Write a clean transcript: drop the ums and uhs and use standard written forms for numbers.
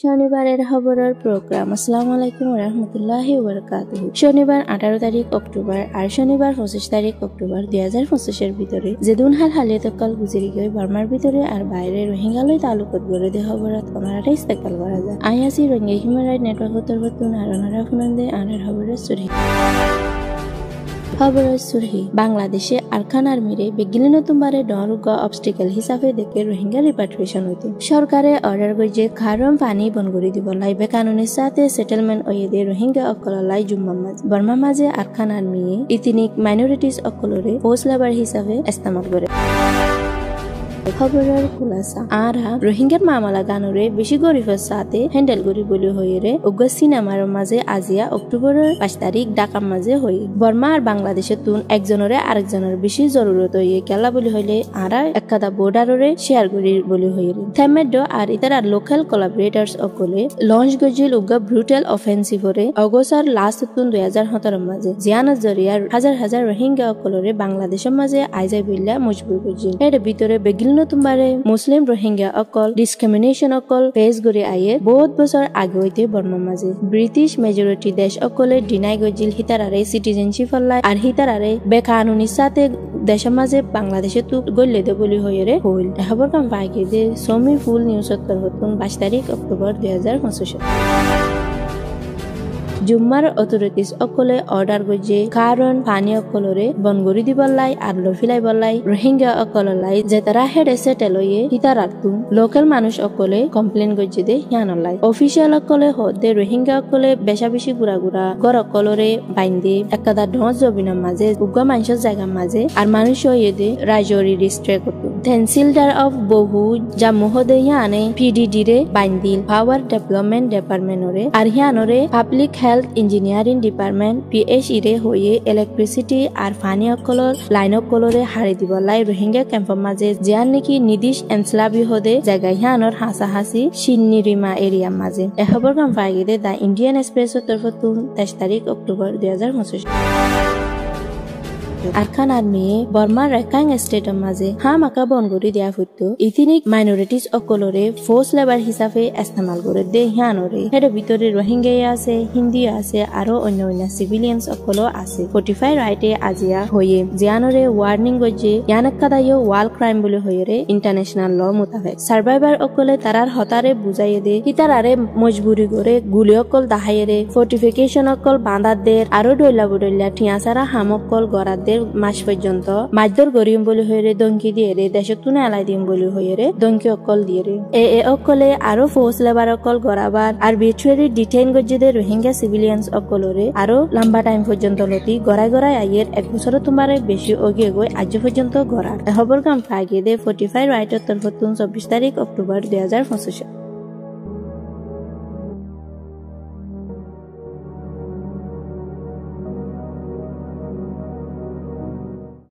শনিবারের খবরের প্রোগ্রাম। আসসালামু আলাইকুম ওয়া রাহমাতুল্লাহি ওয়া বারাকাতুহু। শনিবার 18 তারিখ অক্টোবর আর শনিবার 25 তারিখ অক্টোবর 2025 এর ভিতরে যেদুন হালিয়াতকাল গুজরি গই বর্মার ভিতরে আর বাইরে রোহিঙ্গালয় তালুকত গড়ে দে খবরত আমারা ইস্তেকাল করা যায়। আইয়াসি রোহিঙ্গা হিউম্যান রাইট নেটওয়ার্ক তরফতুন আরনারা ফুনন্দে আনার খবরের সুরি খবরের সুরহি বাংলাদেশে আরকান আর্মিরে বেগিলি নতুনবারে ডরুগা অবস্টিকেল হিসাবে দেখে রোহিঙ্গা রিপাট্রিয়েশন হইতে সরকারে অর্ডার করছে খারম পানি বন্ধ করে দিব লাই বেকানুনের সাথে সেটেলমেন্ট ওয়েদে রোহিঙ্গা অকললাই জুম্মামাজ বর্মা মাঝে আরকান আর্মি ইতিনিক মাইনরিটিস অকলরে পোস্ট লেবার হিসাবে ইস্তেমাল করে খবরের খুলাসা আরা রোহিঙ্গার মামলা গানুরে বেশি গরিবের সাথে হ্যান্ডেল করি বলে হইরে উগ্র সিনেমার মাঝে আজিয়া অক্টোবরের 5 তারিখ ঢাকার মাঝে হই বর্মা আর বাংলাদেশের তুন একজনরে আরেকজনের বেশি জরুরত হইয়ে কেলা বলি হইলে আরা একদা বর্ডাররে শেয়ার করি বলি হইরে থেমেডো আর ইতার লোকাল কোলাবরেটরস অকলে লঞ্চ গজিল উগ্র ব্রুটাল অফেন্সিভরে অগস্টার লাস্ট তুন 2017 মাঝে জিয়ানত জরিয়ার হাজার হাজার রোহিঙ্গা অকলরে বাংলাদেশের মাঝে আইজাই বিল্লা মজবুর গজিল এর ভিতরে বেগিল তোমারে মুসলিম রোহিঙ্গা অকল ডিসক্রিমিনেশন অকল ফেস করে আইয়ে বহুত বছর আগে হইতে বর্মা মাঝে ব্রিটিশ মেজরিটি দেশ অকলে ডিনাই গজিল হিতারারে সিটিজেনশিপ হল্লাই আর হিতারারে বেকানুনির সাথে দেশের মাঝে বাংলাদেশে তু গল্লে দে বলি হইরে হইল খবর কাম পাইকে দে সমি ফুল নিউজ তরফতুন 22 তারিখ অক্টোবর 2025 জুম্মার অথরিটিস অকলে অর্ডার গজে কারণ পানি অকলরে বনগরি দিবলাই আর লফিলাই বলাই রোহিঙ্গা অকললাই যে তারা হেড সেটেল হয়ে হিতারাতুন লোকাল মানুষ অকলে কমপ্লেন গজে দে হিয়ানলাই অফিসিয়াল অকলে হদে রোহিঙ্গা অকলে বেশা বেশি গুড়া গুড়া গর অকলরে বাইন্দে একদা ঢজ জবিনার মাঝে উগ্র মানুষের জায়গার মাঝে আর মানুষ হয়ে দে রাজরি রিস্ট্রেক করতো তহসিলদার অফ বহু যা মহদে হিয়ানে পিডিডি রে বাইন্দিল পাওয়ার ডেভেলপমেন্ট ডিপার্টমেন্টরে আর হিয়ানরে public health engineering department PHE রে হয়ে ইলেকট্রিসিটি আর পানি অকলর লাইন অকলরে হারি দিবলাই রোহিঙ্গা ক্যাম্পের মাঝে জিয়ান নাকি নিদিশ এনসলাবি হদে জায়গা হিয়ানোর হাসাহাসি সিন্নিরিমা এরিয়ার মাঝে এ খবর কাম পাই গেদে দা ইন্ডিয়ান এক্সপ্রেসের তরফতুন 23 তারিখ অক্টোবর 2025 আরকান আর্মি বর্মার রেকাং স্টেটের মাঝে হামাকা বনগরি দেয়া হইতো ইথিনিক মাইনরিটিস অকলরে ফোর্স লেবার হিসাবে ইস্তেমাল করে দে হিয়ানরে এর ভিতরে রোহিঙ্গা আছে হিন্দি আছে আরো অন্য অন্য সিভিলিয়ানস অকল আছে 45 রাইটে আজিয়া হয়ে জিয়ানরে ওয়ার্নিং গজে ইয়ানকাদায়ো ওয়াল ক্রাইম বলে হইরে ইন্টারন্যাশনাল ল মোতাবেক সার্ভাইভার অকলে তারার হতারে বুঝাইয়ে দে হিতারারে মজবুরি করে গুলি অকল দাহাইরে ফোর্টিফিকেশন অকল বাঁধাদের আরো ডইলা বডইলা ঠিয়াসারা হামকল গরাদের মাস পর্যন্ত মাইদর গরিম বলি হইরে দঙ্কি দিয়ে রে দেশক তুনে আলাই দিম বলি হইরে দঙ্কি অকল দিয়ে রে এ অকলে আরো ফোর্স লেবার অকল গরাবার আর বিট্রেরি ডিটেইন গজ্জেদের রোহিঙ্গা সিভিলিয়ানস অকলরে আরো লম্বা টাইম পর্যন্ত লতি গড়াই গড়াই আইয়ের 1 বছর তোমারে বেশি অগিয়ে গই আজ পর্যন্ত গড়ার খবর কাম পাই গিয়ে 45 রাইটের তরফতুন 24 তারিখ অক্টোবর 2025